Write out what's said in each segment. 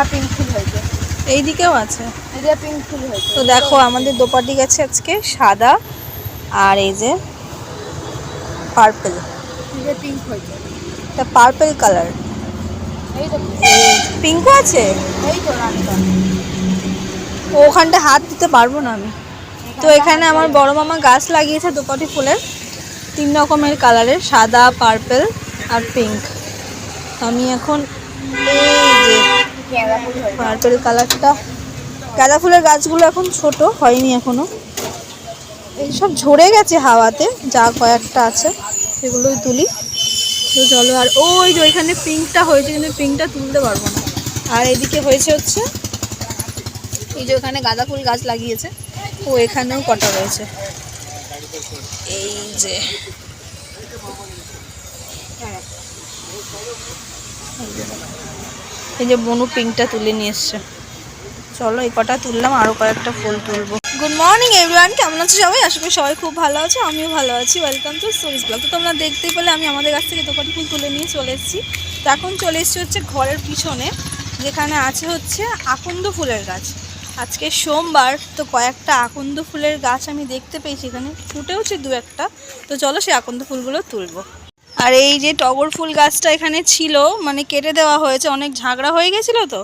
হ্যাঁ পিঙ্ক ফুল হয়েছে, এই দিকেও আছে। এই যে পিঙ্ক ফুল হয়েছে। তো দেখো আমাদের দোপাটি গেছে আজকে সাদা আর এই যে পার্পল, এই যে পিঙ্ক হয়েছে, এটা পার্পল কালার। এই তো পিঙ্কও আছে, এই তো রাস্তা। ওখানটা হাত দিতে পারবো না আমি। তো এখানে আমার বড় মামা গাছ লাগিয়েছে দোপাটি ফুলের 3 রকমের কালারের, সাদা, পার্পল আর পিঙ্ক। আমি এখন এই যে গাঁদা ফুল হয়েছে। পার্পল কালারটা, গাঁদা ফুলের গাছগুলো এখন ছোট হয়নি এখনো, এইসব ঝরে গেছে হাওয়াতে, যা কয়েকটা আছে সেগুলোই তুলি। তো চলো, আর ওই যে ওইখানে পিঙ্কটা হয়েছে কিন্তু পিঙ্কটা তুলতে পারবো না। আর এদিকে হয়েছে হচ্ছে এই যে ওখানে গাঁদা ফুল গাছ লাগিয়েছে, ও এখানেও কটা রয়েছে। এই যে এই যে বনু পিঙ্কটা তুলে নিয়ে এসছে। চলো এই কটা তুললাম, আরও কয়েকটা ফুল তুলবো। গুড মর্নিং এভরিওয়ান, কেমন আছো সবাই? আশা করি সবাই খুব ভালো আছে, আমিও ভালো আছি। Welcome to stories blog. তো তোমরা দেখতেই পেলে আমি আমাদের কাছ থেকে দোপাটি ফুল তুলে নিয়ে চলে এসেছি। তো এখন চলে এসেছি হচ্ছে ঘরের পিছনে, যেখানে আছে হচ্ছে আকন্দ ফুলের গাছ। আজকে সোমবার, তো কয়েকটা আকন্দ ফুলের গাছ আমি দেখতে পেয়েছি, এখানে ফুটেওছে 2-1টা। তো চলো সেই আকন্দ ফুলগুলো তুলবো। আর এই যে টগর ফুল গাছটা এখানে ছিল, মানে কেটে দেওয়া হয়েছে, অনেক ঝাগড়া হয়ে গেছিলো তো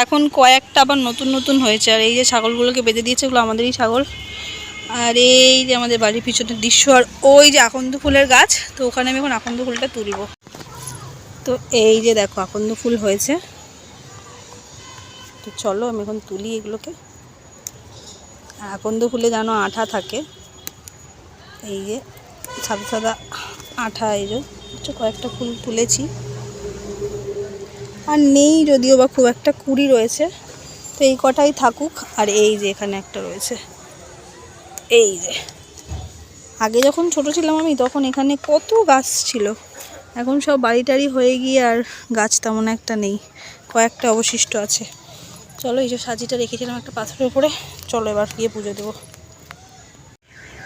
এখন কয়েকটা আবার নতুন নতুন হয়েছে। আর এই যে ছাগলগুলোকে বেঁধে দিয়েছে, এগুলো আমাদেরই ছাগল। আর এই যে আমাদের বাড়ির পিছনের দৃশ্য, আর ওই যে আকন্দ ফুলের গাছ, তো ওখানে আমি এখন আকন্দ ফুলটা তুলবো। তো এই যে দেখো আকন্দ ফুল হয়েছে, তো চলো আমি এখন তুলি এগুলোকে। আর আকন্দ ফুলে যেন আঠা থাকে, এই যে সাদা সাদা আঠা, এই যে কয়েকটা ফুল তুলেছি, আর নেই যদিও বা খুব একটা কুড়ি রয়েছে, তো এই কটাই থাকুক। আর এই যে এখানে একটা রয়েছে, এই যে আগে যখন ছোট ছিলাম আমি তখন এখানে কত গাছ ছিল, এখন সব বাড়ি টাড়ি হয়ে গিয়ে আর গাছ তেমন একটা নেই, কয়েকটা অবশিষ্ট আছে। চলো এই যে সাজিটা রেখেছিলাম একটা পাথরের উপরে, চলো এবার গিয়ে পুজো দেবো।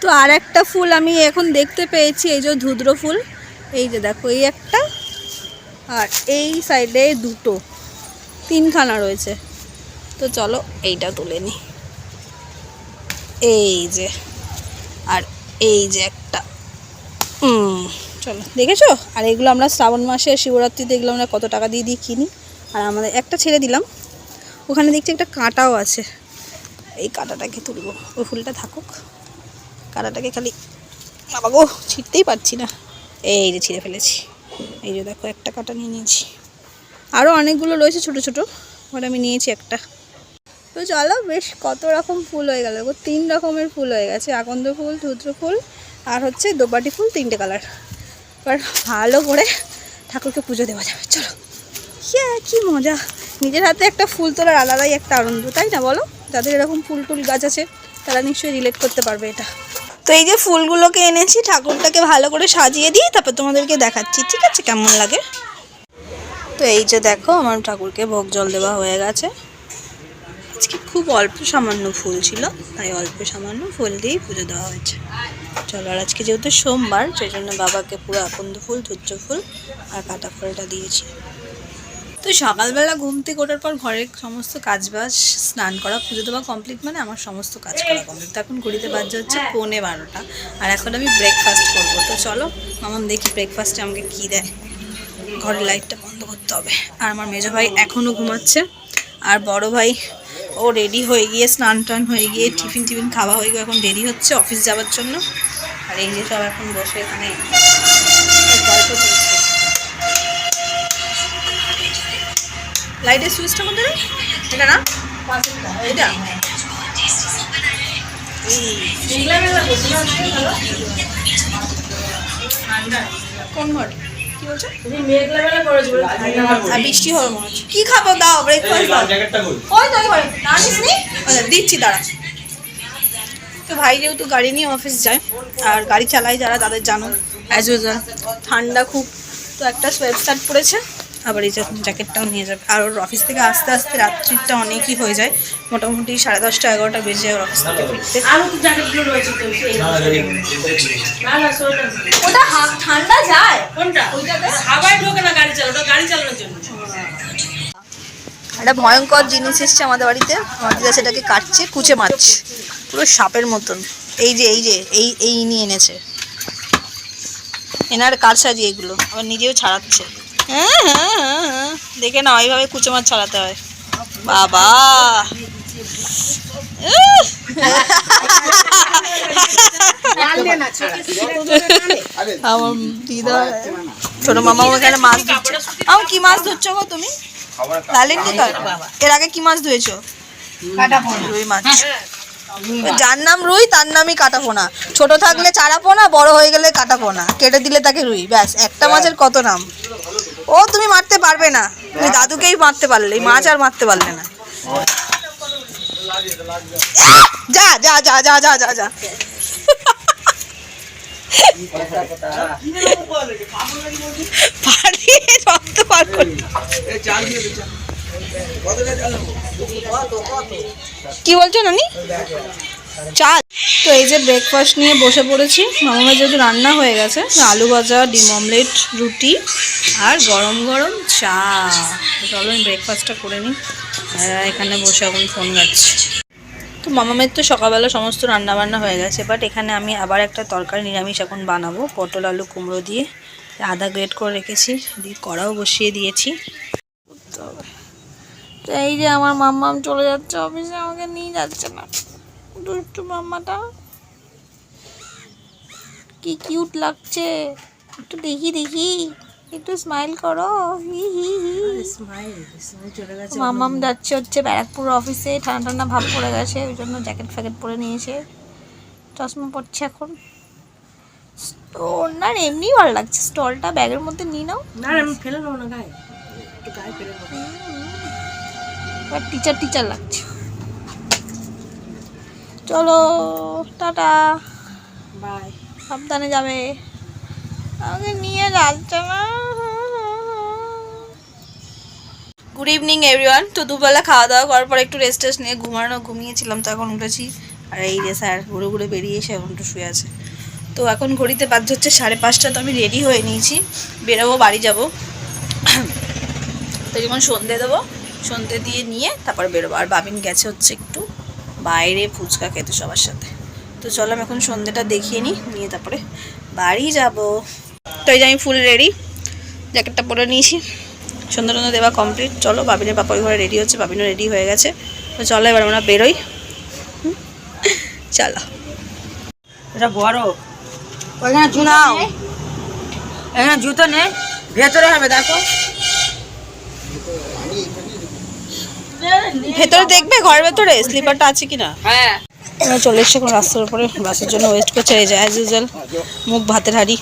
তো আর একটা ফুল আমি এখন দেখতে পেয়েছি, এই যে ধুদ্র ফুল, এই যে দেখো এই একটা, আর এই সাইডে 2টো, 3খানা রয়েছে। তো চলো এইটা তুলে নিই, এই যে, আর এই যে একটা, চলো দেখেছো। আর এগুলো আমরা শ্রাবণ মাসে শিবরাত্রিতে এগুলো আমরা কত টাকা দিয়ে দিয়ে কিনি। আর আমাদের একটা ছেড়ে দিলাম, ওখানে দেখছি একটা কাঁটাও আছে, এই কাঁটাটাকে তুলবো, ওই ফুলটা থাকুক, কাঁটাটাকে খালি বাবা গো ছিঁড়তেই পারছি না, এই যে ছিঁড়ে ফেলেছি। এই যে দেখো একটা কাঁটা নিয়ে নিয়েছি, আরও অনেকগুলো রয়েছে ছোট ছোট, ওটা আমি নিয়েছি একটা। তো চলো বেশ কত রকম ফুল হয়ে গেল, 3 রকমের ফুল হয়ে গেছে, আকন্দ ফুল, ধুদ্র ফুল আর হচ্ছে দোপাটি ফুল, 3টে কালার। এবার ভালো করে ঠাকুরকে পুজো দেওয়া যাবে। চলো, কি মজা, নিজের হাতে একটা ফুল তোলার আলাদাই একটা আনন্দ, তাই না বলো? যাদের এরকম ফুল টুল গাছ আছে তারা নিশ্চয়ই রিলেট করতে পারবে এটা। তো এই যে ফুলগুলোকে এনেছি, ঠাকুরটাকে ভালো করে সাজিয়ে দিই, তারপর তোমাদেরকে দেখাচ্ছি, ঠিক আছে, কেমন লাগে। তো এই যে দেখো আমার ঠাকুরকে ভোগ জল দেওয়া হয়ে গেছে। আজকে খুব অল্প সামান্য ফুল ছিল, তাই অল্প সামান্য ফুল দিয়েই পুজো দেওয়া হয়েছে। চলো, আর আজকে যেহেতু সোমবার, সেই জন্য বাবাকে পুরো আকন্দ ফুল, ধুজ্র ফুল আর কাটা ফলটা দিয়েছি। তো সকালবেলা ঘুম থেকে ওঠার পর ঘরের সমস্ত কাজবাজ, স্নান করা, পুজো দেওয়া কমপ্লিট, মানে আমার সমস্ত কাজ করা কমপ্লিট। তো এখন ঘড়িতে বাজছে হচ্ছে 11:15, আর এখন আমি ব্রেকফাস্ট করবো। তো চলো মামাম দেখি ব্রেকফাস্টে আমাকে কী দেয়। ঘরের লাইটটা বন্ধ করতে হবে। আর আমার মেজো ভাই এখনও ঘুমাচ্ছে, আর বড় ভাই ও রেডি হয়ে গিয়ে, স্নান টান হয়ে গিয়ে, টিফিন খাওয়া হয়ে গিয়ে এখন দেরি হচ্ছে অফিস যাওয়ার জন্য। আর এই যে সব এখন বসে এখানে গল্প চলছে। লাইটের সুইচটা কোনটা রে? এটা না, এটা কোন ঘর? কি বলছো? বৃষ্টি হবে মনে হচ্ছে। কি খাবো দাও, ব্রেকফাস্ট দিচ্ছি, দাঁড়া। তো ভাই যেহেতু গাড়ি নিয়ে অফিস যায়, আর গাড়ি চালায় যারা, তাদের জানো অ্যাজ ইউজুয়াল ঠান্ডা খুব, তো একটা সোয়েট শার্ট পরেছে, আবার এই জ্যাকেটটাও নিয়ে যাবে। আর ওর অফিস থেকে আস্তে আস্তে রাত্রিটা অনেকই হয়ে যায়, মোটামুটি 10:30 11টা বেজে যায় ওর অফিস থেকে ফিরতে। ওটা ঠান্ডা যায় কোনটা? ওইটাতে হাওয়ায় ঢোকে না গাড়ি চালানোর জন্য। একটা ভয়ঙ্কর জিনিস এসছে আমাদের বাড়িতে, আমার দিদা সেটাকে কাটছে, কুচে মাছ পুরো সাপের মতন। এই যে এই নিয়ে এনেছে, এনার কারসাজি এগুলো, আবার নিজেও ছাড়াচ্ছে। হ্যাঁ হ্যাঁ হ্যাঁ হ্যাঁ, দেখে না এইভাবে কুচে মাছ ছাড়াতে হয়। বাবা আমার দিদা ছোট মামা ওখানে মাছ ধরছে। আমার কি মাছ ধরছো গো তুমি? লালেন কি কর? এর আগে কি মাছ ধরেছো? রুই মাছ। যার নাম রুই তার নামই কাটাপোনা। ছোট থাকলে চারাপোনা, বড় হয়ে গেলে কাটাপোনা, কেটে দিলে তাকে রুই। ব্যাস, একটা মাছের কত নাম। ও তুমি মারতে পারবে না, তুমি দাদুকেই মারতে পারলে, মাছ আর মারতে পারলে না। যা যা যা যা যা যা যা কি বলছো নানি? চাল। তো এই যে ব্রেকফাস্ট নিয়ে বসে পড়েছি। মামামের যেহেতু রান্না হয়ে গেছে, আলু ভাজা, ডিম অমলেট, রুটি আর গরম গরম চা। চলো আমি ব্রেকফাস্টটা করে নিই। এখানে বসে এখন ফোন ঘাটছি। তো মামামের তো সকালবেলা সমস্ত রান্নাবান্না হয়ে গেছে, বাট এখানে আমি আবার একটা তরকারি নিরামিষ এখন বানাবো, পটল আলু কুমড়ো দিয়ে। আদা গ্রেট করে রেখেছি, দিয়ে কড়াও বসিয়ে দিয়েছি। তো এই যে আমার মাম্মাম চলে যাচ্ছে অফিসে, আমাকে নিয়ে যাচ্ছে না। দুষ্টু মাম্মাটা কি কিউট লাগছে, একটু দেখি দেখি, একটু স্মাইল করো। হি হি হি। মাম্মাম যাচ্ছে হচ্ছে ব্যারাকপুর অফিসে, ঠান্ডা ঠান্ডা ভাব পড়ে গেছে, ওই জন্য জ্যাকেট ফ্যাকেট পরে নিয়েছে, চশমা পড়ছে এখন। ওর না এমনি ভালো লাগছে, স্টলটা ব্যাগের মধ্যে নিয়ে নাও। না আমি ফেলে নেবো না গায়ে, একটু গায়ে ফেলে নেবো। এবার টিচার টিচার লাগছে। চলো টাটা, বাই, সাবধানে যাবে। আমাকে নিয়ে যাচ্ছে না। Good evening everyone. তো দুবেলা খাওয়া দাওয়া করার পর একটু রেস্ট নিয়ে ঘুমিয়েছিলাম, তো এখন উঠেছি। আর এই যে স্যার ঘুরে ঘুরে বেরিয়ে এসে এখন একটু শুয়ে আছে। তো এখন ঘড়িতে বাজছে হচ্ছে 5:30। তো আমি রেডি হয়ে নিয়েছি, বেরোবো, বাড়ি যাব। তো যেমন সন্ধে দেবো, সন্ধে দিয়ে নিয়ে তারপর বেরোবো। আর বাবিন গেছে হচ্ছে একটু বাইরে ফুচকা খেতে সবার সাথে। তো চলো আমি এখন সন্ধেটা দেখিয়ে নিয়ে তারপরে বাড়ি যাব। তো এই যে আমি ফুল রেডি, জ্যাকেটটা পরে নিয়েছি, সন্ধ্যা টন্ধা দেওয়া কমপ্লিট। চলো, বাবিনের পাপা ওই ঘরে রেডি হচ্ছে, বাবিনও রেডি হয়ে গেছে। তো চলো এবার আমরা বেরোই। চলো। এটা বড়, ওইখানে জুতো নেই, এখানে জুতো নেই, ভেতরে হবে দেখো। ভেতরে দেখবে, ঘরের ভেতরে স্লিপারটা আছে কিনা। হ্যাঁ, চলে এসছে এখন রাস্তার উপরে, বাসের জন্য ওয়েস্ট করছে। এই যে অ্যাজ ইউজুয়াল মুখ ভাতের হাঁড়ি।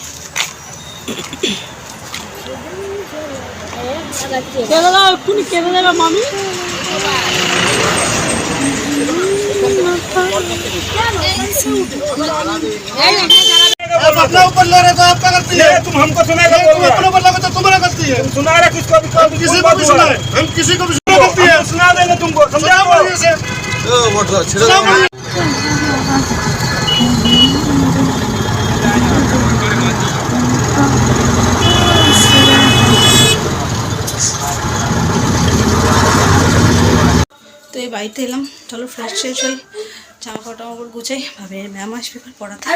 आप अपना ऊपर ले रहे तो आपका गलती है। तुम हमको सुनाएगा, तुम अपने ऊपर लगे तो तुम्हारा गलती है। सुना रहे किसको भी, किसी को भी सुनाए, हम किसी को भी सुना गलती है, सुना देंगे तुमको। समझाओ बढ़िया से। তো এই বাড়িতে এলাম, চলো ফ্রেশ হই, জামা কাপড় গুছাই, ভাবে ম্যাম আসবে পড়াতে।